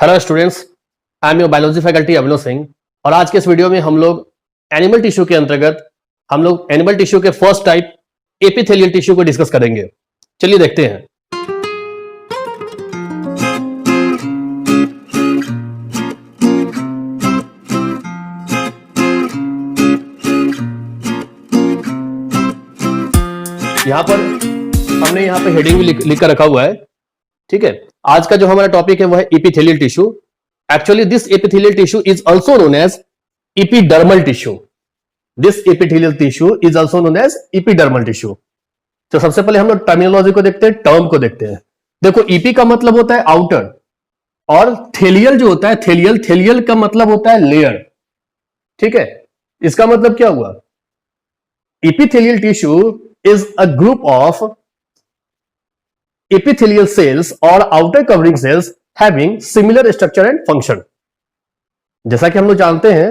Hello students, I am your biology faculty Abhinav Singh. और आज के इस वीडियो में हम लोग एनिमल टिश्यू के अंतर्गत हम लोग एनिमल टिश्यू के फर्स्ट टाइप एपिथेलियल टिश्यू को डिस्कस करेंगे। चलिए देखते हैं। यहां पर हमने यहां पे हेडिंग भी लिख कर रखा हुआ है। ठीक है, आज का जो हमारा टॉपिक है वो है epithelial tissue. Actually this epithelial tissue is also known as epidermal tissue. This epithelial tissue is also known as epidermal tissue. तो सबसे पहले हम लोग टर्मिनोलॉजी को देखते हैं, टर्म को देखते हैं। देखो, ईपी का मतलब होता है आउटर, और थेलियल जो होता है थेलियल का मतलब होता है लेयर। ठीक है, इसका मतलब क्या हुआ? Epithelial tissue is a group of epithelial cells or outer covering cells having similar structure and function। जैसा कि हम लोग जानते हैं,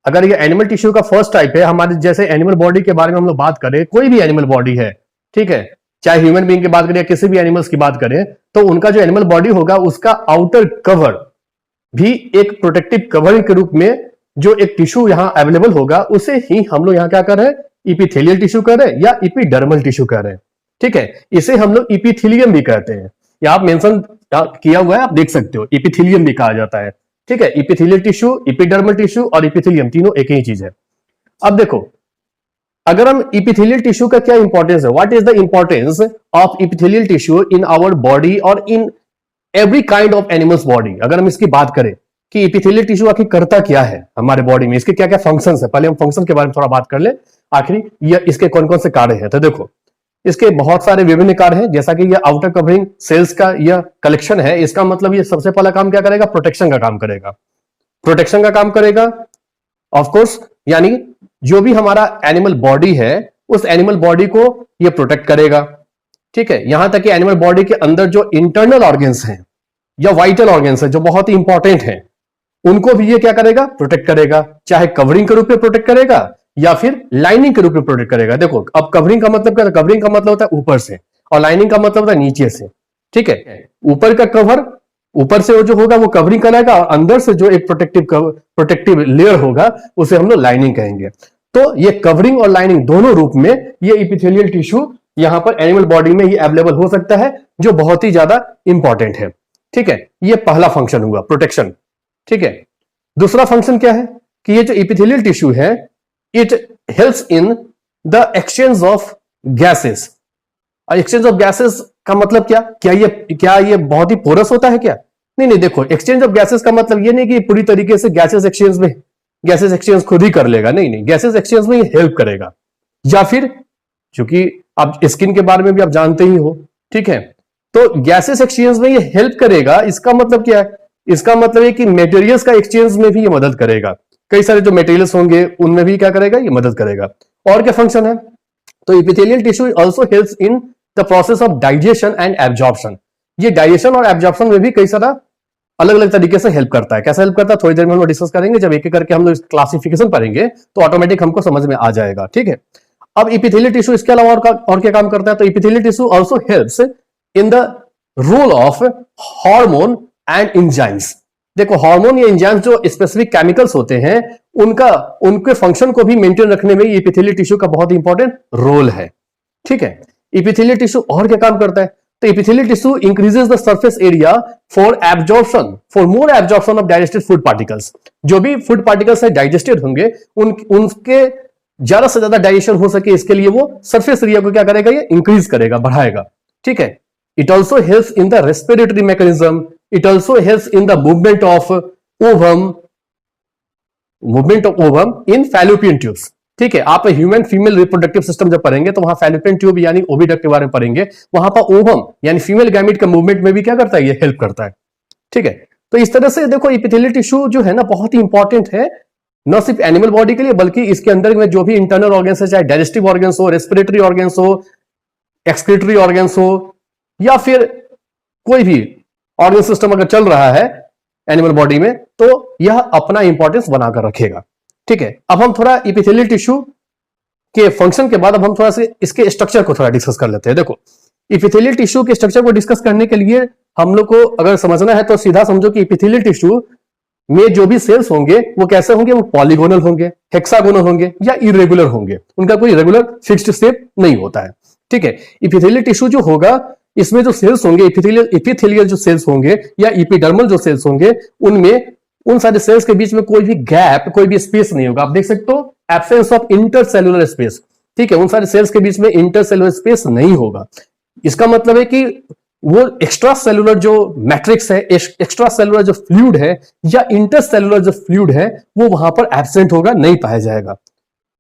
अगर ये एनिमल टिश्यू का फर्स्ट टाइप है, हमारे जैसे एनिमल बॉडी के बारे में हम लोग बात करें, कोई भी एनिमल बॉडी है, ठीक है, चाहे ह्यूमन बीइंग की बात करें या किसी भी एनिमल्स की बात करें, तो उनका जो एनिमल बॉडी होगा उसका आउटर कवर भी एक प्रोटेक्टिव कवरिंग के रूप में जो एक टिश्यू यहां अवेलेबल होगा, उसे ही हम लोग यहां क्या कर रहे हैं? एपिथेलियल टिश्यू कह रहे हैं या एपिडर्मल टिश्यू कह रहे हैं। ठीक है, इसे हम लोग इपिथीलियम भी कहते हैं। यहां मेंशन किया हुआ है, आप देख सकते हो, इपिथीलियम भी कहा जाता है। ठीक है, इपिथेलियल टिश्यू, एपिडर्मल टिश्यू और इपिथीलियम तीनों एक ही चीज है। अब देखो, अगर हम इपिथेलियल टिश्यू का क्या इंपॉर्टेंस है, what is the importance of epithelial tissue in our body और in every kind of animals body. अगर हम इसकी बात करें कि इपिथेलियल टिश्यू आखिर करता क्या है हमारे बॉडी में, इसके क्या क्या फंक्शंस है, पहले हम फंक्शन के बारे में थोड़ा बात कर ले, आखिर ये इसके कौन कौन से कार्य हैं। तो देखो, इसके बहुत सारे विभिन्न कार्य हैं, जैसा कि ये आउटर कवरिंग सेल्स का यह कलेक्शन है। इसका मतलब ये सबसे पहला काम क्या करेगा? प्रोटेक्शन का काम करेगा। प्रोटेक्शन का काम करेगा ऑफ कोर्स, यानी जो भी हमारा एनिमल बॉडी है उस एनिमल बॉडी को ये प्रोटेक्ट करेगा। ठीक है, यहां तक कि एनिमल बॉडी के अंदर जो इंटरनल ऑर्गन्स हैं या वाइटल ऑर्गन्स हैं जो बहुत ही इंपॉर्टेंट हैं, उनको भी ये क्या करेगा? प्रोटेक्ट करेगा। चाहे कवरिंग के रूप में प्रोटेक्ट करेगा या फिर लाइनिंग के रूप में प्रोटेक्ट करेगा। देखो, अब कवरिंग का मतलब क्या है? कवरिंग का मतलब होता है ऊपर से, और लाइनिंग का मतलब होता है नीचे से। ठीक है, ऊपर का कवर, ऊपर से जो होगा वो कवरिंग कराएगा, और अंदर से जो एक प्रोटेक्टिव लेयर होगा उसे हम लोग लाइनिंग कहेंगे। तो ये कवरिंग और लाइनिंग दोनों रूप में ये एपिथेलियल टिश्यू यहां पर एनिमल बॉडी में ये अवेलेबल हो सकता है, जो बहुत ही ज्यादा इंपॉर्टेंट है। ठीक है, ये पहला फंक्शन हुआ, प्रोटेक्शन। ठीक है, दूसरा फंक्शन क्या है कि ये जो एपिथेलियल टिश्यू है, it helps in the exchange of gases। exchange of gases का मतलब क्या ये बहुत ही पोरस होता है क्या? नहीं, देखो, exchange of gases का मतलब ये नहीं कि पूरी तरीके से गैसेस एक्सचेंज खुद ही कर लेगा। नहीं, गैसेस एक्सचेंज में ये हेल्प करेगा। या फिर चूंकि आप स्किन के बारे में भी आप जानते ही हो, ठीक है, तो गैसेस एक्सचेंज में ये हेल्प करेगा। इसका मतलब क्या है? इसका मतलब है कि मेटेरियल्स का एक्सचेंज में भी ये मदद करेगा। कई सारे जो मटेरियल्स होंगे उनमें भी क्या करेगा? ये मदद करेगा। और क्या फंक्शन है? तो epithelial tissue also helps in the process of digestion and absorption. ये डाइजेशन और एब्जॉर्प्शन में भी कई सारा अलग अलग तरीके से हेल्प करता है। कैसे हेल्प करता है थोड़ी देर में हम लोग डिस्कस करेंगे। जब एक एक करके हम लोग क्लासिफिकेशन पढ़ेंगे तो ऑटोमेटिक हमको समझ में आ जाएगा। ठीक है, अब एपिथेलियल टिश्यू इसके अलावा और क्या काम करता है? तो epithelial tissue also helps in the role of hormone and enzymes. देखो, हार्मोन या एंजाइम्स जो स्पेसिफिक केमिकल्स होते हैं, उनके फंक्शन को भी मेंटेन रखने में एपिथेलियल टिश्यू का बहुत इंपॉर्टेंट रोल है। ठीक है, एपिथेलियल टिश्यू और क्या काम करता है? तो epithelial tissue increases the surface area for more absorption of digested food particles. जो भी फूड पार्टिकल्स है डाइजेस्टेड होंगे, उनके ज्यादा से ज्यादा डाइजेशन हो सके, इसके लिए वो सरफेस एरिया को क्या करेगा? ये इंक्रीज करेगा, बढ़ाएगा। ठीक है, it also helps in the respiratory mechanism. It also helps in the movement of ovum in fallopian tubes। ठीक है, आप ह्यूमन फीमेल रिप्रोडक्टिव सिस्टम जब पढ़ेंगे तो वहां फैलोपियन ट्यूब यानी ओविडक्ट के बारे में पढ़ेंगे। वहां पर ओवम यानी फीमेल गैमेट का मूवमेंट में भी क्या करता है? ये हेल्प करता है। ठीक है, तो इस तरह से देखो, एपिथेलियल टिश्यू जो है ना, बहुत ही इंपॉर्टेंट है, न सिर्फ एनिमल बॉडी के लिए बल्कि इसके अंदर में जो भी इंटरनल ऑर्गन्स है, चाहे डाइजेस्टिव ऑर्गन्स हो, रेस्पिरेटरी ऑर्गन्स हो, एक्सक्रीटरी ऑर्गन्स हो, या फिर कोई भी ऑर्गन सिस्टम अगर चल रहा है एनिमल बॉडी में, तो यह अपना इंपॉर्टेंस बनाकर रखेगा। ठीक है, अब हम थोड़ा एपिथेलियल टिश्यू के फंक्शन के बाद अब हम थोड़ा सा इसके स्ट्रक्चर को थोड़ा डिस्कस कर लेते हैं। देखो, इपिथेलियल टिश्यू के स्ट्रक्चर को डिस्कस करने के लिए हम लोग को अगर समझना है तो सीधा समझो कि इपिथेलियल टिश्यू में जो भी सेल्स होंगे वो कैसे होंगे, वो पॉलीगोनल होंगे, हेक्सागोनल होंगे या इरेगुलर होंगे, उनका कोई रेगुलर फिक्स्ड शेप नहीं होता है। ठीक है, इपिथेलियल टिश्यू जो होगा इसमें जो सेल्स होंगे, इपिथेलियल जो सेल्स होंगे या इपिडर्मल जो सेल्स होंगे, उनमें उन सारे सेल्स के बीच में कोई भी गैप, कोई भी स्पेस नहीं होगा। आप देख सकते हो एब्सेंस ऑफ इंटरसेलुलर स्पेस। ठीक है, उन सारे सेल्स के बीच में इंटरसेलुलर स्पेस नहीं होगा। इसका मतलब है कि वो एक्स्ट्रा सेलुलर जो मैट्रिक्स है, एक्स्ट्रा सेलुलर जो फ्लूइड है या इंटरसेलुलर जो फ्लूइड है वो वहां पर एब्सेंट होगा, नहीं पाया जाएगा।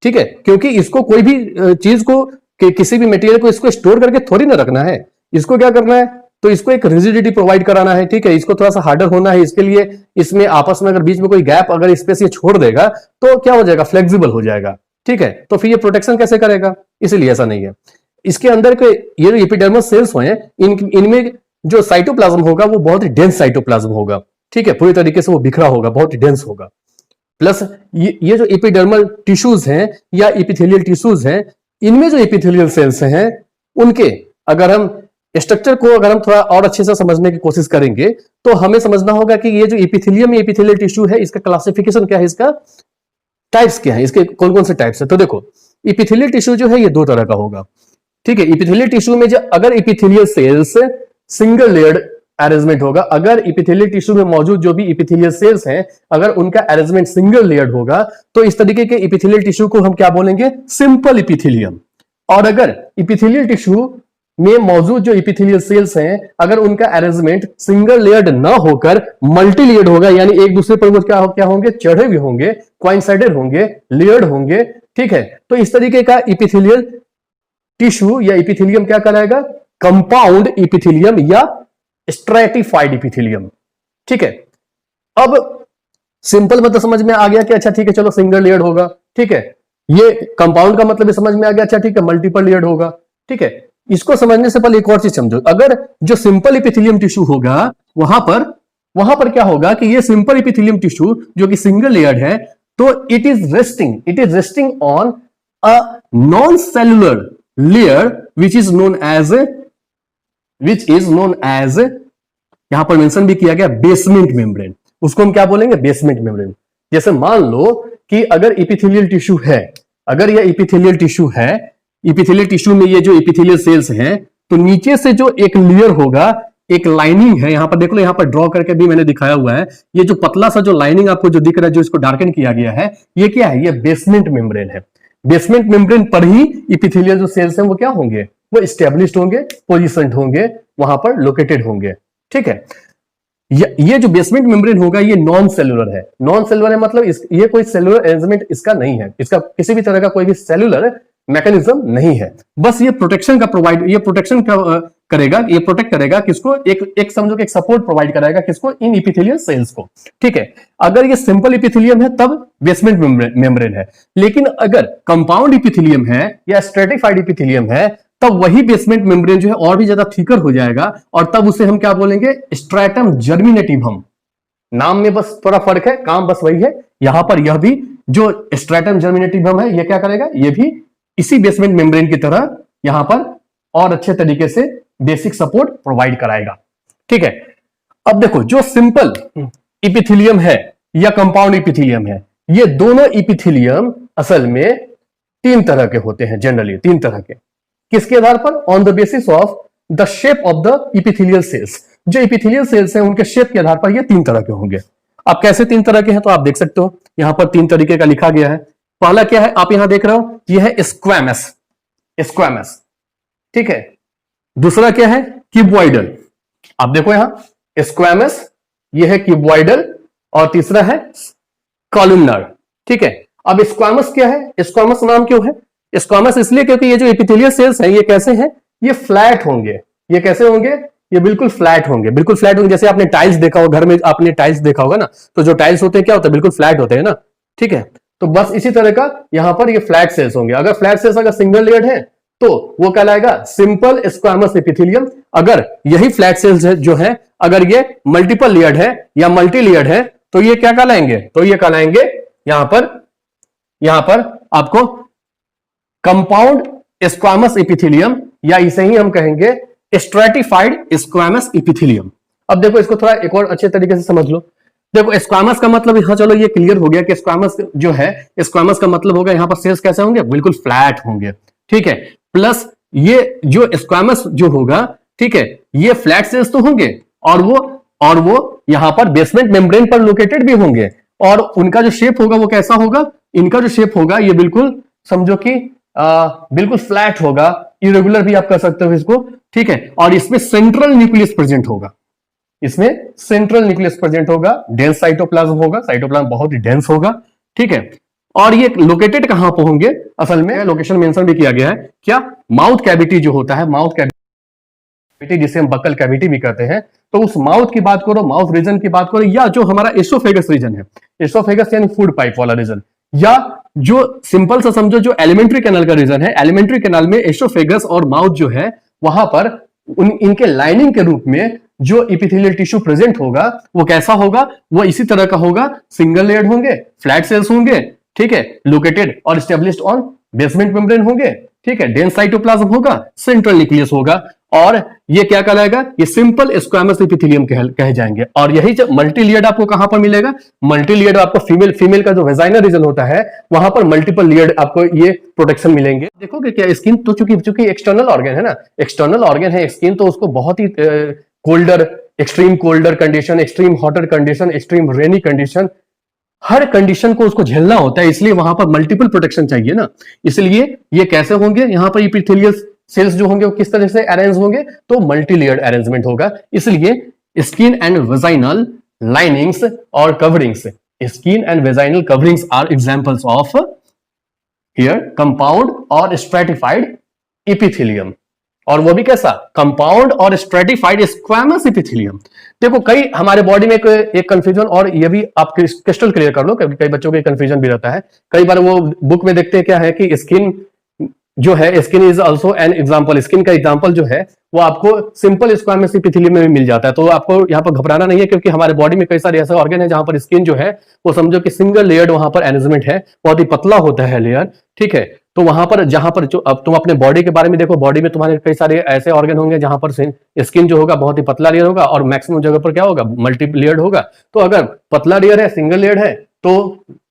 ठीक है, क्योंकि इसको कोई भी चीज को किसी भी मटेरियल को इसको स्टोर करके थोड़ी ना रखना है, इसको क्या करना है, तो इसको एक रिजिडिटी प्रोवाइड कराना है। ठीक है, इसको थोड़ा सा हार्डर होना है, इसके लिए इसमें आपस में अगर बीच में कोई गैप, अगर स्पेस ये छोड़ देगा तो क्या हो जाएगा, फ्लेक्सिबल हो जाएगा। ठीक है, तो फिर ये प्रोटेक्शन कैसे करेगा, इसीलिए ऐसा नहीं है। इसके अंदर के ये जो एपिडर्मल सेल्स हैं इनमें जो साइटोप्लाज्म होगा वो बहुत ही डेंस साइटोप्लाज्म होगा। ठीक है, पूरी तरीके से वो बिखरा होगा, बहुत ही डेंस होगा। प्लस ये जो एपिडर्मल टिश्यूज हैं या एपिथेलियल टिश्यूज हैं, इनमें जो एपिथेलियल सेल्स हैं उनके अगर हम स्ट्रक्चर को अगर हम थोड़ा और अच्छे से समझने की कोशिश करेंगे तो हमें समझना होगा कि ये जो एपिथेलियम या एपिथेलियल टिश्यू है इसका क्लासिफिकेशन क्या है, इसका टाइप्स क्या है, इसके कौन कौन से टाइप्स है। तो देखो एपिथेलियल टिश्यू जो है ये दो तरह का होगा। ठीक है, एपिथेलियल टिश्यू में जो अगर epithelial cells single layered arrangement होगा, अगर एपिथेलियल टिश्यू में मौजूद जो भी एपिथेलियल सेल्स हैं अगर उनका अरेंजमेंट सिंगल लेयर्ड होगा तो इस तरीके के एपिथेलियल टिश्यू को हम क्या बोलेंगे, सिंपल एपिथेलियम। और अगर एपिथेलियल टिश्यू में मौजूद जो एपिथेलियल सेल्स हैं अगर उनका अरेंजमेंट सिंगल लेयर्ड ना होकर मल्टी लेयर्ड होगा, यानी एक दूसरे पर वो क्या होंगे, चढ़े हुए होंगे, क्वाइंसाइडेड होंगे, लेयर्ड होंगे। ठीक है, तो इस तरीके का एपिथेलियल टिश्यू या एपिथेलियम क्या कहलाएगा, कंपाउंड एपिथेलियम या स्ट्रेटिफाइड एपिथेलियम। ठीक है, अब सिंपल मतलब समझ में आ गया कि अच्छा ठीक है चलो सिंगल लेयर्ड होगा। ठीक है, ये कंपाउंड का मतलब समझ में आ गया, अच्छा ठीक है मल्टीपल लेयर्ड होगा। ठीक है, इसको समझने से पहले एक और चीज समझो, अगर जो सिंपल एपिथेलियम टिश्यू होगा वहां पर क्या होगा कि ये सिंपल एपिथेलियम टिश्यू जो कि सिंगल लेयर्ड है तो it is resting on a non cellular layer which is known as यहां पर मेंशन भी किया गया बेसमेंट मेम्ब्रेन। उसको हम क्या बोलेंगे, बेसमेंट मेम्ब्रेन। जैसे मान लो कि अगर एपिथेलियल टिश्यू है, अगर यह एपिथेलियल टिश्यू है, एपिथेलियल टिश्यू में ये जो एपिथेलियल सेल्स हैं तो नीचे से जो एक लेयर होगा, एक लाइनिंग है, यहां पर देख लो, यहां पर ड्रॉ करके भी मैंने दिखाया हुआ है, ये जो पतला सा जो लाइनिंग आपको जो दिख रहा है, जो इसको डार्कन किया गया है, ये क्या है, ये बेसमेंट मेम्ब्रेन है। बेसमेंट मेम्ब्रेन पर ही एपिथेलियल जो सेल्स हैं वो क्या होंगे, वो एस्टेब्लिश्ड होंगे, पोजीशनड होंगे, वहां पर लोकेटेड होंगे। ठीक है, ये जो बेसमेंट मेम्ब्रेन होगा ये नॉन सेलुलर है। नॉन सेलुलर है मतलब ये कोई सेलुलर अरेंजमेंट इसका नहीं है, इसका किसी भी तरह का कोई भी सेलुलर मैकेनिज्म नहीं है। बस ये प्रोटेक्शन करेगा, ये प्रोटेक्ट करेगा किसको, एक समझो कि एक सपोर्ट प्रोवाइड कराएगा किसको, इन एपिथेलियल सेल्स को। ठीक है, अगर ये सिंपल एपिथेलियम है तब बेसमेंट मेम्ब्रेन है, लेकिन अगर कंपाउंड एपिथेलियम है या स्ट्रेटिफाइड एपिथेलियम है तब वही बेसमेंट मेम्ब्रेन जो है और भी ज्यादा थिकर हो जाएगा और तब उसे हम क्या बोलेंगे, स्ट्रैटम जर्मिनेटिवम। नाम में बस थोड़ा फर्क है, काम बस वही है। यहां पर यह भी जो स्ट्रैटम जर्मिनेटिवम है ये क्या करेगा, ये भी इसी बेसमेंट मेम्ब्रेन की तरह यहां पर और अच्छे तरीके से बेसिक सपोर्ट प्रोवाइड कराएगा। ठीक है, अब देखो जो सिंपल एपिथेलियम है या कंपाउंड एपिथेलियम है, ये दोनों एपिथेलियम असल में तीन तरह के होते हैं, जनरली तीन तरह के। किसके आधार पर, on the basis of the shape of the epithelial cells. जो एपिथेलियल सेल्स हैं उनके शेप के आधार पर ये तीन तरह के होंगे। अब कैसे तीन तरह के हैं तो आप देख सकते हो यहां पर तीन तरीके का लिखा गया है। पहला क्या है, आप यहां देख रहे हो, यह है स्क्वैमस। ठीक है, दूसरा क्या है, क्यूबॉइडल। आप देखो यहां स्क्वैमस, यह है क्यूबॉइडल, और तीसरा है कॉलमनर। ठीक है, अब स्क्वैमस क्या है, स्क्वैमस नाम क्यों है, स्क्वैमस इसलिए क्योंकि ये जो एपिथेलियल सेल्स हैं ये कैसे हैं, ये फ्लैट होंगे। ये कैसे होंगे, ये बिल्कुल फ्लैट होंगे, बिल्कुल फ्लैट होंगे। जैसे आपने टाइल्स देखा होगा, घर में आपने टाइल्स देखा होगा ना, तो जो टाइल्स होते हैं क्या होता है, बिल्कुल फ्लैट होते हैं ना। ठीक है, तो बस इसी तरह का यहां पर ये फ्लैट सेल्स होंगे। अगर फ्लैट सेल्स अगर सिंगल लेयर्ड है तो वो कहलाएगा सिंपल स्क्वैमस एपिथेलियम। अगर यही फ्लैट सेल्स जो है अगर ये मल्टीपल लेयर्ड है या मल्टी लेयर्ड है तो ये क्या कहलाएंगे, तो ये कहलाएंगे यहां पर आपको कंपाउंड स्क्वैमस एपिथेलियम, या इसे ही हम कहेंगे स्ट्रेटिफाइड स्क्वैमस इपिथेलियम। अब देखो इसको थोड़ा एक और अच्छे तरीके से समझ लो। देखो स्क्वैमस का मतलब, हाँ चलो ये क्लियर हो गया कि स्क्वैमस जो है, स्क्वैमस का मतलब होगा यहां पर सेल्स कैसे होंगे, बिल्कुल फ्लैट होंगे, ठीक है। प्लस ये जो स्क्वैमस जो होगा, ठीक है, ये फ्लैट सेल्स तो होंगे और वो यहां पर बेसमेंट मेम्ब्रेन पर लोकेटेड भी होंगे, और उनका जो शेप होगा वो कैसा होगा, इनका जो शेप होगा ये बिल्कुल समझो कि बिल्कुल फ्लैट होगा, इरेगुलर भी आप कर सकते हो इसको, ठीक है। और इसमें सेंट्रल न्यूक्लियस प्रेजेंट होगा, इसमें सेंट्रल न्यूक्लियस प्रेजेंट होगा, डेंस साइटोप्लाज्म होगा, साइटोप्लाज्म बहुत ही डेंस होगा, ठीक है। और ये लोकेटेड कहां पर होंगे, असल में लोकेशन मेंशन भी किया गया है, क्या, माउथ कैविटी जो होता है, माउथ कैविटी जिसे हम बक्कल कैविटी भी कहते हैं, तो उस माउथ की बात करो, माउथ रीजन की बात करो, या जो हमारा एसोफेगस रीजन है, एसोफेगस यानी फूड पाइप वाला रीजन, या जो सिंपल सा समझो जो एलिमेंट्री कैनाल का रीजन है, एलिमेंट्री कैनाल में एसोफेगस और माउथ जो है वहां पर इनके लाइनिंग के रूप में जो इपिथेलियल टिश्यू प्रेजेंट होगा वो कैसा होगा, वो इसी तरह का होगा, सिंगल लेयर्ड होंगे, फ्लैट सेल्स होंगे, ठीक है, लोकेटेड और स्टेब्लिश्ड ऑन बेसमेंट मेम्ब्रेन होंगे, ठीक है, डेंस साइटोप्लाज्म होगा, सेंट्रल न्यूक्लियस होगा, और ये क्या कहलाएगा, ये सिंपल स्क्वैमस इपिथेलियम कहे जाएंगे। और यही जो मल्टी लेयर्ड आपको कहां पर मिलेगा, मल्टी लेयर्ड आपको फीमेल का जो वेजाइनल रीजन होता है वहां पर मल्टीपल लेयर्ड आपको ये प्रोटेक्शन मिलेंगे। देखोगे क्या, स्किन तो चूंकि एक्सटर्नल ऑर्गन है ना, एक्सटर्नल ऑर्गन है स्किन, तो उसको बहुत ही colder, extreme colder condition, extreme hotter condition, extreme rainy condition, हर कंडीशन को उसको झेलना होता है, इसलिए वहां पर मल्टीपल प्रोटेक्शन चाहिए ना। इसलिए ये कैसे होंगे, यहां पर इपिथेलियल सेल्स जो होंगे वो किस तरह से अरेंज होंगे, तो मल्टी लेयर्ड अरेंजमेंट होगा। इसलिए स्किन एंड वेजाइनल लाइनिंग्स और coverings, skin and vaginal coverings are examples of here compound और स्ट्रेटिफाइड इपिथेलियम, और वो भी कैसा, कंपाउंड और स्ट्रेटिफाइड स्क्वैमस इपिथेलियम। देखो कई हमारे बॉडी में एक कंफ्यूजन, और ये भी आप क्रिस्टल क्लियर कर लो, क्योंकि कई बच्चों के कंफ्यूजन भी रहता है, कई बार वो बुक में देखते हैं क्या है कि स्किन जो है, skin is also an example, skin का एग्जाम्पल जो है वो आपको सिंपल स्क्वैमस इपिथेलियम में भी मिल जाता है, तो आपको यहाँ पर घबराना नहीं है, क्योंकि हमारे बॉडी में कई सारे ऐसे ऑर्गन है जहां पर स्किन जो है वो समझो कि सिंगल लेयर्ड वहां पर अरेंजमेंट है, बहुत ही पतला होता है लेयर, ठीक है। तो वहां पर जहां पर जो, अब तुम अपने बॉडी के बारे में देखो, बॉडी में तुम्हारे कई सारे ऐसे ऑर्गन होंगे जहां पर स्किन जो होगा बहुत ही पतला लेयर होगा, और मैक्सिमम जगह पर क्या होगा, मल्टी लेयर्ड होगा। तो अगर पतला लेयर है, सिंगल लेयर है,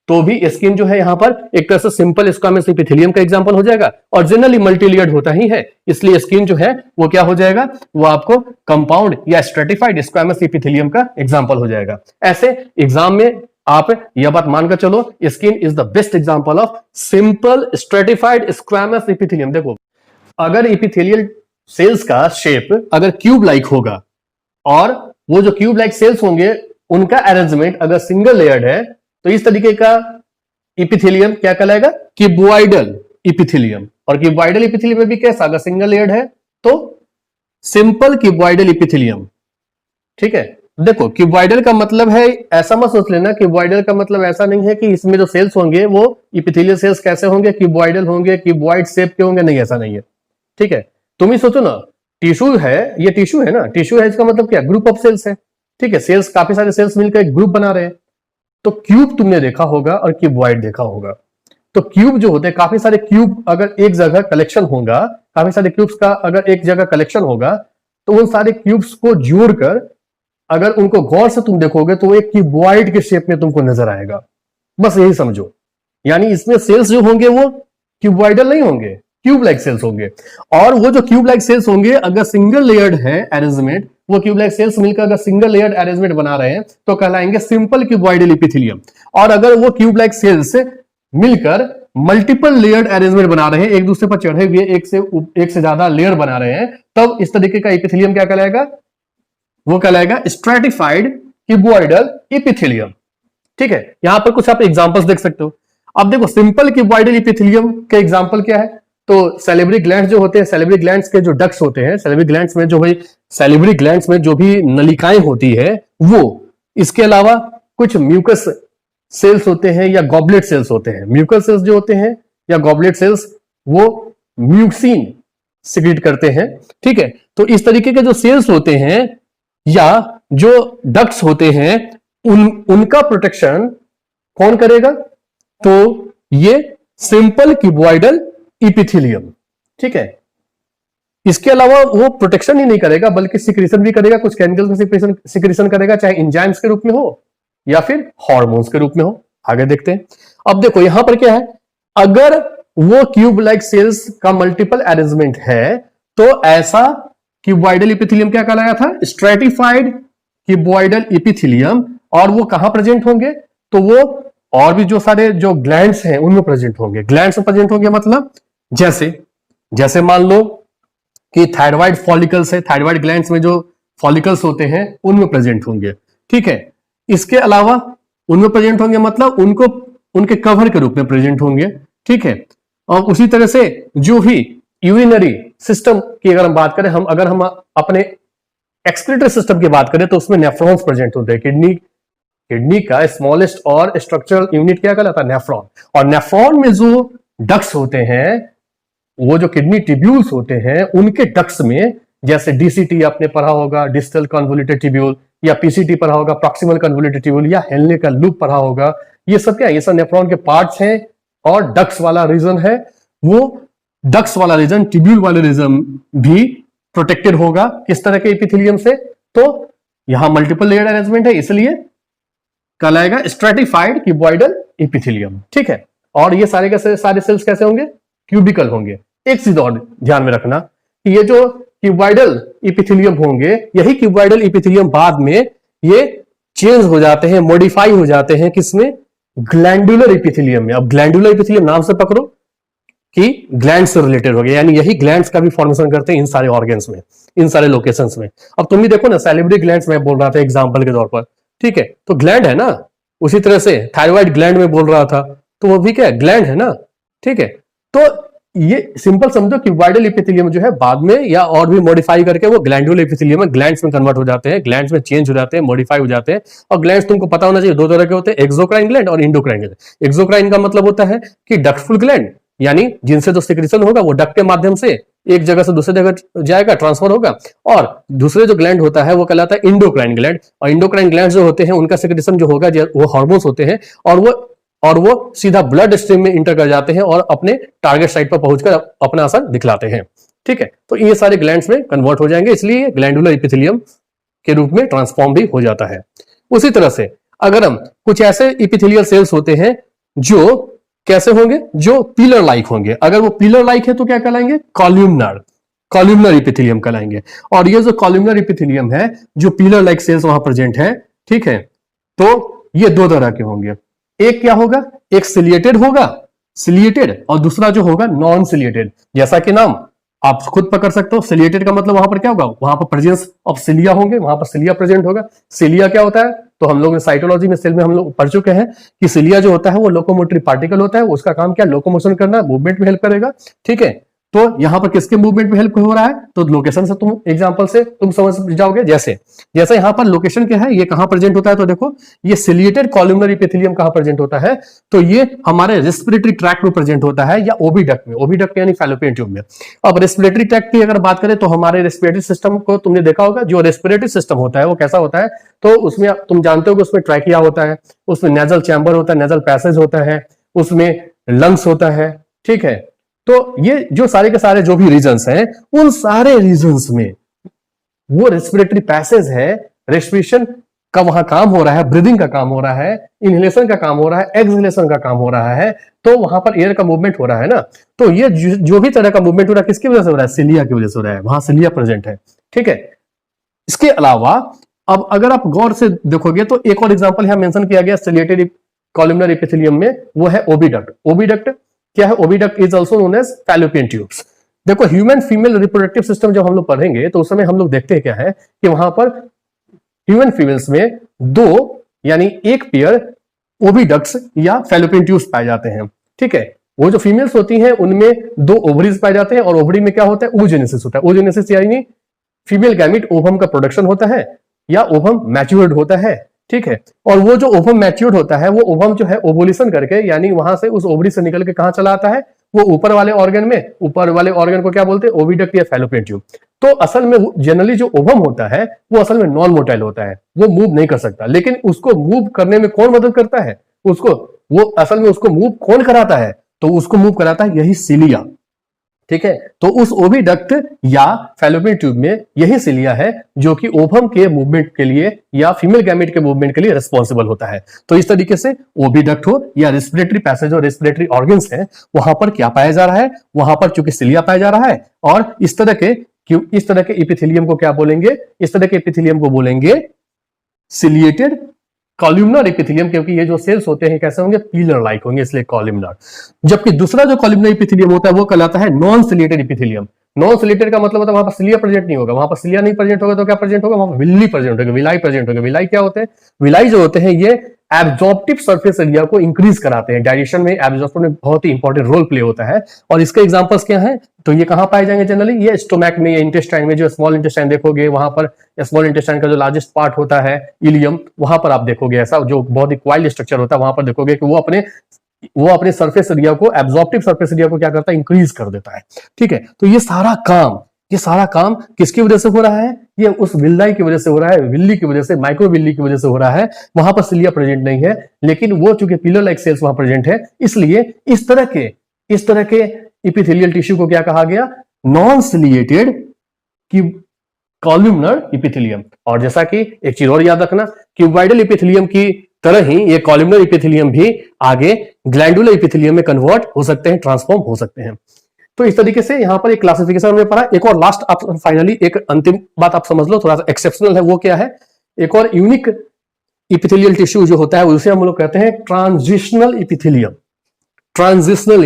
तो भी स्किन जो है यहां पर एक तरह से सिंपल स्क्वैमस इपिथेलियम का एग्जांपल हो जाएगा, और जनरली मल्टी लेयर्ड होता ही है, इसलिए स्किन जो है वो क्या हो जाएगा, वो आपको कंपाउंड या स्ट्रेटिफाइड स्क्वैमस इपिथेलियम का एग्जांपल हो जाएगा। ऐसे एग्जाम में आप यह बात मानकर चलो, skin is the best example of simple stratified squamous epithelium. देखो अगर इपिथेलियल सेल्स का शेप अगर क्यूब लाइक होगा, और वो जो क्यूब लाइक सेल्स होंगे उनका अरेंजमेंट अगर सिंगल लेयर्ड है, तो इस तरीके का इपिथेलियम क्या कहलाएगा, क्यूबॉइडल इपिथेलियम। और क्यूबॉइडल इपिथेलियम में भी कैसा, अगर सिंगल लेयर्ड है तो सिंपल क्यूबॉइडल इपिथेलियम, ठीक है। देखो क्यूबॉइडल का मतलब है, ऐसा मत सोच लेना, क्यूबॉइडल का मतलब ऐसा नहीं है कि इसमें जो सेल्स होंगे वो इपिथेलियल सेल्स कैसे होंगे, क्यूबॉइडल होंगे, क्यूबॉइड शेप के होंगे, नहीं ऐसा नहीं है, ठीक है। तुम ही सोचो ना, टिश्यू है, ये टिश्यू है ना, टिश्यू है इसका मतलब क्या, ग्रुप ऑफ सेल्स है, ठीक है, सेल्स काफी सारे सेल्स मिलकर एक ग्रुप बना रहे हैं। तो क्यूब तुमने देखा होगा और क्यूबॉइड देखा होगा, तो क्यूब जो होते हैं, काफी सारे क्यूब अगर एक जगह कलेक्शन होगा, काफी सारे क्यूब्स का अगर एक जगह कलेक्शन होगा, तो उन सारे क्यूब्स को जोड़कर अगर उनको गौर से तुम देखोगे तो एक क्यूबॉइड के शेप में तुमको नजर आएगा, बस यही समझो। यानी इसमें सेल्स जो होंगे वो क्यूबॉइडल नहीं होंगे, क्यूब लाइक सेल्स होंगे। और वो जो क्यूब लाइक सेल्स होंगे अगर सिंगल लेयर्ड है अरेंजमेंट, वो क्यूब लाइक सेल्स मिलकर अगर सिंगल लेयर्ड अरेंजमेंट बना रहे हैं तो कहलाएंगे सिंपल क्यूबॉइडल इपिथेलियम। और अगर वो क्यूब लाइक सेल्स मिलकर मल्टीपल लेयर्ड अरेंजमेंट बना रहे हैं, एक दूसरे पर चढ़े हुए एक से ज्यादा लेयर बना रहे हैं, तब इस तरीके का इपिथेलियम क्या कहलाएगा, वो कहलाएगा स्ट्रेटिफाइड क्यूबॉइडल इपिथेलियम, ठीक है। यहां पर कुछ आप एग्जांपल्स देख सकते हो। अब देखो सिंपल क्यूबॉइडल इपिथेलियम के एग्जांपल क्या है, तो सैलिवरी ग्लैंड्स जो होते हैं, सैलिवरी ग्लैंड्स के जो डक्ट्स होते हैं, सैलिवरी ग्लैंड्स में जो भाई सैलिवरी ग्लैंड्स में जो भी नलिकाएं होती है वो, इसके अलावा कुछ म्यूकस सेल्स होते हैं या गॉबलेट सेल्स होते हैं। म्यूकस सेल्स जो होते हैं या गॉबलेट सेल्स वो म्यूक्सिन सिक्रीट करते हैं, ठीक है। तो इस तरीके के जो सेल्स होते हैं या जो डक्ट्स होते हैं उनका प्रोटेक्शन कौन करेगा, तो ये सिंपल क्यूबॉइडल इपिथेलियम, ठीक है। इसके अलावा वो प्रोटेक्शन ही नहीं करेगा बल्कि सिक्रीशन भी करेगा, कुछ केमिकल का सिक्रीशन करेगा, चाहे एंजाइम्स के रूप में हो या फिर हार्मोन्स के रूप में हो। आगे देखते हैं। अब देखो यहां पर क्या है, अगर वो क्यूब लाइक सेल्स का मल्टीपल अरेंजमेंट है तो ऐसा क्यूबॉइडल इपिथेलियम क्या कहलाया था, स्ट्रेटिफाइड क्यूबॉइडल इपिथेलियम। और वो कहां प्रेजेंट होंगे, तो वो और भी जो सारे जो ग्लैंड्स हैं उनमें प्रेजेंट होंगे। ग्लैंड्स में प्रेजेंट होंगे मतलब जैसे मान लो कि थायराइड फॉलिकल्स है, थायराइड ग्लैंड्स में जो फॉलिकल्स होते हैं उनमें प्रेजेंट होंगे, ठीक है। इसके अलावा उनमें प्रेजेंट होंगे मतलब उनको उनके कवर के रूप में प्रेजेंट होंगे, ठीक है। और उसी तरह से जो भी यूरिनरी सिस्टम की अगर हम बात करें, अगर हम अपने एक्सक्रीटरी सिस्टम की बात करें तो उसमें नेफ्रॉन्स प्रेजेंट होते हैं। किडनी का स्मॉलेस्ट और स्ट्रक्चरल यूनिट क्या कहलाता है, नेफ्रॉन। और नेफ्रॉन में जो डक्ट्स होते हैं, वो जो किडनी ट्यूब्यूल्स होते हैं उनके डक्ट्स में, जैसे डीसीटी आपने पढ़ा होगा, डिस्टल कन्वोल्यूटेड ट्यूब्यूल, या पीसीटी पढ़ा होगा, प्रॉक्सिमल कन्वोल्यूटेड ट्यूब्यूल, या हेनले का लूप पढ़ा होगा। ये सब क्या है, ये सब नेफ्रॉन के पार्ट्स हैं। और डक्ट्स वाला रीजन है, वो डक्ट्स वाला रीजन, ट्यूब्यूल वाले रीजन भी प्रोटेक्टेड होगा किस तरह के एपिथेलियम से, तो यहां मल्टीपल लेयर अरेंजमेंट है इसलिए कहलाएगा स्ट्रेटिफाइड क्यूबॉइडल एपिथेलियम, ठीक है। और ये सारे के सारे सेल्स कैसे होंगे, क्यूबिकल होंगे। एक चीज और ध्यान में रखना कि ये जो क्यूबॉइडल एपिथेलियम होंगे, यही क्यूबॉइडल एपिथेलियम बाद में ये चेंज हो जाते हैं, मॉडिफाई हो जाते हैं किसमें, ग्लैंडुलर एपिथेलियम में। अब ग्लैंडुलर एपिथेलियम नाम से पकड़ो कि ग्लैंड से रिलेटेड हो गया, यानी यही ग्लैंड्स का भी फॉर्मेशन करते हैं इन सारे ऑर्गन्स में, इन सारे लोकेशंस में। अब तुम भी देखो ना, सैलिवरी ग्लैंड्स में बोल रहा था एग्जांपल के तौर पर, ठीक है, तो ग्लैंड है ना। उसी तरह से थायराइड ग्लैंड में बोल रहा था तो वो भी क्या है, ग्लैंड है ना, ठीक है। तो ये सिंपल समझो कि क्यूबॉइडल एपिथेलियम जो है बाद में या और भी मॉडिफाई करके वो ग्लैंडुलर एपिथेलियम में, ग्लैंड्स में कन्वर्ट हो जाते हैं, ग्लैंड्स में चेंज हो जाते हैं, मॉडिफाई हो जाते हैं। और ग्लैंड्स तुमको पता होना चाहिए दो तरह के होते हैं, एक्सोक्राइन ग्लैंड और इंडोक्राइन ग्लैंड। एक्सोक्राइन का मतलब होता है कि डक्टफुल ग्लैंड, यानी जिनसे जो सिक्रीशन होगा वो डक्ट के माध्यम से एक जगह से दूसरे जगह जाएगा, ट्रांसफर होगा। और दूसरे जो ग्लैंड होता है वो कहलाता है इंडोक्राइन ग्लैंड। और इंडोक्राइन ग्लैंड जो होते हैं उनका सिक्रीशन जो होगा वो हार्मोन्स होते हैं, और वो सीधा ब्लड स्ट्रीम में इंटर कर जाते हैं और अपने टारगेट साइट पर पहुंचकर अपना असर दिखलाते हैं, ठीक है। तो ये सारे ग्लैंड्स में कन्वर्ट हो जाएंगे, इसलिए ग्लैंडुलर एपिथेलियम के रूप में ट्रांसफॉर्म भी हो जाता है। उसी तरह से अगर हम कुछ ऐसे एपिथेलियल सेल्स होते हैं जो कैसे होंगे, जो पिलर लाइक होंगे। अगर वो पिलर लाइक है तो क्या कहलाएंगे, कॉल्यूमनर एपिथेलियम कहलाएंगे। और ये जो कॉल्यूमनर एपिथेलियम है, जो पिलर लाइक सेल्स वहां प्रेजेंट है, ठीक है, तो ये दो तरह के होंगे। एक क्या होगा, एक सिलिएटेड होगा, सिलिएटेड, और दूसरा जो होगा नॉन सिलिएटेड। जैसा कि नाम आप खुद पकड़ सकते हो, सिलिएटेड का मतलब वहां पर क्या होगा, वहां पर प्रेजेंस ऑफ सिलिया होंगे, वहां पर सिलिया प्रेजेंट होगा। सिलिया क्या होता है, तो हम लोग ने साइटोलॉजी में सेल में हम लोग पढ़ चुके हैं कि सिलिया जो होता है वो लोकोमोटरी पार्टिकल होता है। उसका काम क्या, लोकोमोशन करना, मूवमेंट में हेल्प करेगा, ठीक है। तो यहां पर किसके मूवमेंट में हेल्प हो रहा है, तो लोकेशन से तुम एग्जांपल से तुम समझ जाओगे। जैसे यहां पर लोकेशन क्या है, ये कहां प्रेजेंट होता है, तो देखो ये सिलिएटेड कॉल्यूमनर एपिथेलियम कहां प्रेजेंट होता है, तो ये हमारे रेस्पिरेटरी ट्रैक्ट में प्रेजेंट होता है, या ओविडक्ट में, ओविडक्ट यानी फैलोपियन ट्यूब में। अब रेस्पिरेटरी ट्रैक्ट की अगर बात करें तो हमारे रेस्पिरेटरी सिस्टम को तुमने देखा होगा, जो रेस्पिरेटरी सिस्टम होता है वो कैसा होता है, तो उसमें तुम जानते हो कि उसमें ट्रैकिया होता है, उसमें नेजल चैम्बर होता है, नेजल पैसेज होता है, उसमें लंग्स होता है, ठीक है। तो ये जो सारे के सारे जो भी रीजन्स हैं, उन सारे रीजन्स में वो रेस्पिरेटरी पैसेज है, रेस्पिरेशन का वहां काम हो रहा है, ब्रीदिंग का काम हो रहा है, इनहेलेशन का काम हो रहा है, एक्सहेलेशन का काम हो रहा है, तो वहां पर एयर का मूवमेंट हो रहा है ना। तो ये जो भी तरह का मूवमेंट हो रहा है किसकी वजह से हो रहा है, सिलिया की वजह से हो रहा है, वहां सिलिया प्रेजेंट है, ठीक है। इसके अलावा अब अगर आप गौर से देखोगे तो एक और एग्जांपल यहां मेंशन किया गया सिलिएटेड कॉल्यूमनर एपिथेलियम में, वो है ओविडक्ट। ओविडक्ट क्या है, oviduct is also known as fallopian tubes. देखो ह्यूमन फीमेल रिप्रोडक्टिव सिस्टम जब हम लोग पढ़ेंगे तो उस समय हम लोग देखते हैं क्या है कि वहां पर ह्यूमन फीमेल्स में दो यानी एक पेयर ओविडक्ट्स या फैलोपियन ट्यूब्स पाए जाते हैं, ठीक है। वो जो फीमेल्स होती हैं उनमें दो ओवरीज पाए जाते हैं, और ओवरी में क्या होता है, oogenesis होता है। oogenesis यानी फीमेल गैमिट ओवम का प्रोडक्शन होता है, या ओवम मैच्योर्ड होता है, ठीक है। और वो जो ओवम मैच्योर्ड होता है, वो ओवम जो है ओवुलेशन करके, यानी वहां से उस ओवरी से निकल के कहां चला आता है, वो ऊपर वाले ऑर्गन में, ऊपर वाले ऑर्गन को क्या बोलते हैं, ओविडक्ट या फैलोपियन ट्यूब। तो असल में जनरली जो ओवम होता है वो असल में नॉन मोटाइल होता है, वो मूव नहीं कर सकता, लेकिन उसको मूव करने में कौन मदद करता है, उसको वो असल में उसको मूव कौन कराता है, तो उसको मूव कराता है यही सिलिया। ठीक है। तो उस ओविडक्ट या फैलोपियन ट्यूब में यही सिलिया है जो कि ओवम के मूवमेंट के लिए या फीमेल गैमेट के मूवमेंट के लिए रिस्पॉन्सिबल होता है। तो इस तरीके से ओविडक्ट हो या रेस्पिरेटरी पैसेज और रेस्पिरेटरी ऑर्गन्स है, वहां पर क्या पाया जा रहा है, वहां पर चूंकि सिलिया पाया जा रहा है। और इस तरह के इपिथेलियम को क्या बोलेंगे, इस तरह के इपिथेलियम को बोलेंगे सिलिएटेड कॉलमनर इपिथेलियम, क्योंकि ये जो सेल्स होते हैं कैसे होंगे, पिलर लाइक होंगे, इसलिए कॉलमनर। जबकि दूसरा जो कॉलमनर इपिथेलियम होता है वो कहलाता है non ciliated epithelium. Non ciliated का मतलब होता है वहां पर सिलिया प्रेजेंट नहीं होगा। वहां पर सिलिया नहीं प्रेजेंट होगा तो क्या प्रेजेंट होगा, वहां पर विल्ली प्रेजेंट होगा, विलाई प्रेजेंट होगा। विलाई क्या होते हैं, विलाई जो होते हैं ये एब्जॉर्प्टिव सरफेस एरिया को इंक्रीज कराते हैं। डाइजेशन में एब्जॉर्प्शन में बहुत ही इंपॉर्टेंट रोल प्ले होता है। और इसके एग्जांपल्स क्या हैं, तो ये कहां पाए जाएंगे जनरली, ये स्टोमैक में, ये इंटेस्टाइन में, जो स्मॉल इंटेस्टाइन देखोगे वहां पर, स्मॉल इंटेस्टाइन का जो लार्जेस्ट पार्ट होता है इलियम, वहां पर आप देखोगे ऐसा जो बहुत ही क्वाइल्ड स्ट्रक्चर होता है, वहां पर देखोगे कि वो अपने सरफेस एरिया को, एब्जॉर्प्टिव सरफेस एरिया को क्या करता है, इंक्रीज कर देता है। ठीक है। तो ये सारा काम किसकी वजह से हो रहा है, ये उस विल्लाई की वजह से हो रहा है, विल्ली की वजह से, माइक्रो विल्ली की वजह से हो रहा है। वहां पर सिलिया प्रेजेंट नहीं है, लेकिन वो चूंकि पिलर लाइक सेल्स वहां प्रेजेंट है, इसलिए इस तरह के इपिथेलियल टिश्यू को क्या कहा गया, नॉन सिलिएटेड की कॉलमनर इपिथेलियम। और जैसा कि एक चीज और याद रखना, क्यूबॉइडल इपिथेलियम की तरह ही ये कॉलमनर इपिथेलियम भी आगे ग्लैंडुलर इपिथेलियम में कन्वर्ट हो सकते हैं, ट्रांसफॉर्म हो सकते हैं। तो इस तरीके से यहां पर एक क्लासिफिकेशन में पढ़ा। एक और लास्ट आप फाइनली एक अंतिम बात आप समझ लो, थोड़ा सा एक्सेप्शनल है, वो क्या है, एक और यूनिक इपिथेलियल टिश्यू जो होता है उसे हम लोग कहते हैं ट्रांजिशनल इपिथेलियम। ट्रांजिशनल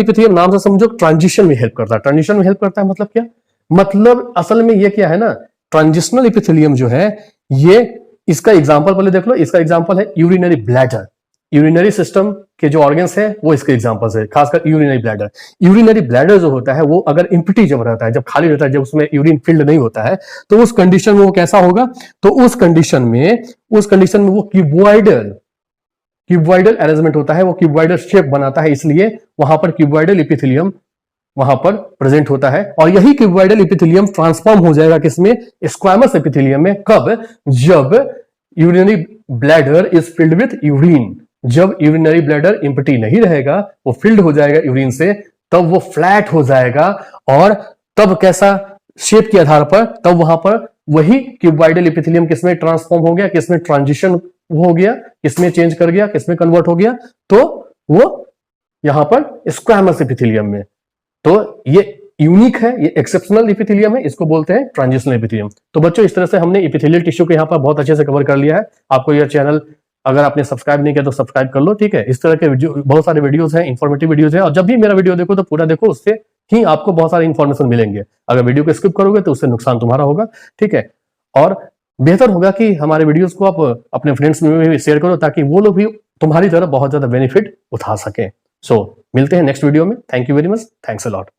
इपिथेलियम नाम से समझो, ट्रांजिशन में हेल्प करता है। ट्रांजिशन में हेल्प करता है मतलब क्या, मतलब असल में ये क्या है ना, ट्रांजिशनल इपिथेलियम जो है ये, इसका एग्जांपल पहले देख लो। इसका एग्जांपल है यूरिनरी ब्लैडर। यूरिनरी सिस्टम के जो ऑर्गन्स है वो इसके एग्जांपल्स है, खासकर यूरिनरी ब्लैडर। यूरिनरी ब्लैडर जो होता है वो अगर इम्प्टी जब रहता है, जब खाली रहता है, जब उसमें यूरिन फिल्ड नहीं होता है, तो उस कंडीशन में वो कैसा होगा, तो उस कंडीशन में वो क्यूबॉइडल अरेंजमेंट होता है, वो क्यूबॉइडल शेप बनाता है, इसलिए वहां पर क्यूबॉइडल इपिथेलियम वहां पर प्रेजेंट होता है। और यही क्यूबॉइडल इपिथेलियम ट्रांसफॉर्म हो जाएगा किसमें, स्क्वैमस एपिथेलियम में। कब, जब urinary bladder is filled with urine. जब यूरिनरी ब्लैडर एम्प्टी नहीं रहेगा, वो फिल्ड हो जाएगा यूरिन से, तब वो फ्लैट हो जाएगा। और तब कैसा, शेप के आधार पर, तब वहां पर वही क्यूबॉइडल इपिथेलियम किसमें ट्रांसफॉर्म हो गया, किसमें ट्रांजिशन हो गया, किसमें चेंज कर गया, किसमें कन्वर्ट हो गया, तो वो यहां पर स्क्वैमस एपिथेलियम में। तो ये यूनिक है, ये एक्सेप्शनल इपिथेलियम है, इसको बोलते हैं ट्रांजिशनल इपिथेलियम। तो बच्चों इस तरह से हमने इपिथेलियल टिश्यू को यहाँ पर बहुत अच्छे से कवर कर लिया है। आपको यह चैनल अगर आपने सब्सक्राइब नहीं किया तो सब्सक्राइब कर लो, ठीक है। इस तरह के बहुत सारे वीडियोस हैं, इंफॉर्मेटिव वीडियोस हैं, और जब भी मेरा वीडियो देखो तो पूरा देखो, उससे ही आपको बहुत सारे इंफॉर्मेशन मिलेंगे। अगर वीडियो को स्किप करोगे तो उससे नुकसान तुम्हारा होगा, ठीक है। और बेहतर होगा कि हमारे वीडियोस को आप अपने फ्रेंड्स में भी शेयर करो, ताकि वो लोग भी तुम्हारी तरह बहुत ज्यादा बेनिफिट उठा सके। सो मिलते हैं नेक्स्ट वीडियो में। Thank you very much, thanks a lot.